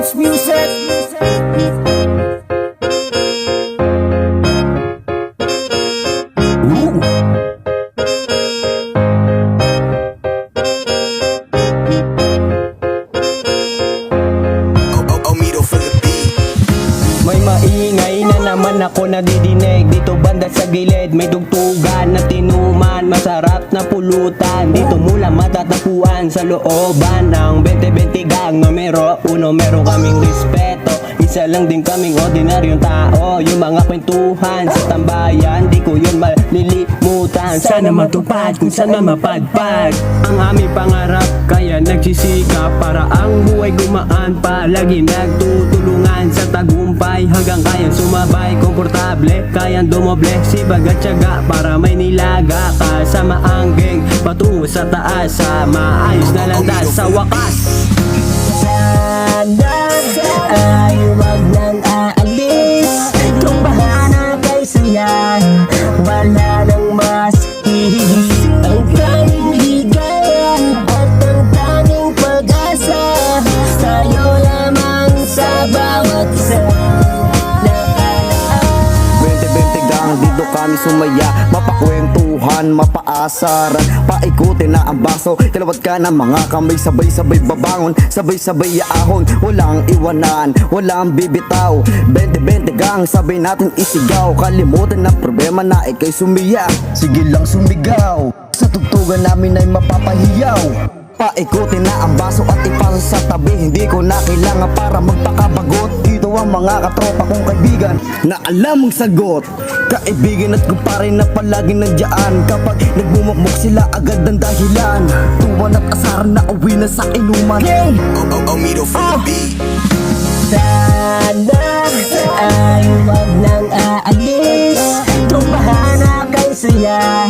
Dance music. May maingay na naman ako nadidinig dito banda sa gilid. May dugtugan na tinuman, masarap na pulutan. Dito mula matatapuan sa looban ng 20-20 gang numero uno. Meron kaming respeto, isa lang din kaming ordinaryong tao. Yung mga kwentuhan sa tambayan, di ko yun malilimutan. Sana matupad kung saan mapadpad ang aming pangarap, kaya nagsisikap para ang buhay gumaan. Palagi nagtutulungan sa tagumpay, hanggang kayang sumabay, komportable, kayang dumoble. Sibag at tiyaga para may nilaga ka sa maanggeng patungo sa taas, sa maayos na landas sa wakas. Sana ay wag nang aalis. Kung bahana kay saya, wala nang mas hihigit. Ang tanging ligaya at ang tanging pag-asa, tayo lamang sa bawat isa. 20-20 gang, dito kami sumaya. Mapakwentuhan, mapaasaran, paikutin na ang baso. Tilawat ka ng mga kamay, sabay-sabay babangon, sabay-sabay ahon. Walang iwanan, walang bibitaw. 20-20 gang, sabay natin isigaw. Kalimutan ng problema na ikay sumiya. Sige lang sumigaw, sa tugtugan namin ay mapapahiyaw. Paikutin na ang baso at ipasa sa tabi. Hindi ko na kailangan para magpakabagot. Dito ang mga katropa kong kaibigan na alam ang sagot. Kaibigan at kumpare na palagi nandiyan. Kapag nagmumukmuk sila agad ang dahilan. Tuwan at asaran na uwi na sa inuman. Sana ay wag nang aalis. Kung bahana kay saya,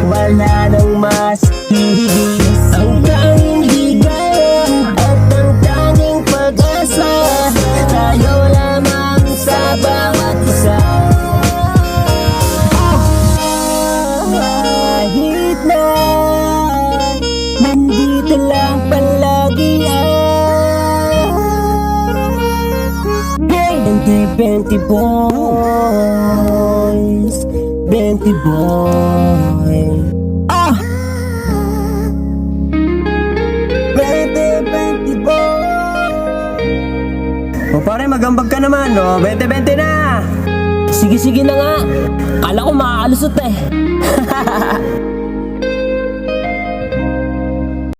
wala nang mas hihigit. Ang tanging ligaya at ang tanging pag-asa, tayo lamang sa bawat isa. Kahit na nandito lang palagi ang 20 boys, 20 boys. 20 boys. O pare, magambag ka naman, no? 20-20 na. Sige na nga. Kala ko makakalusot eh.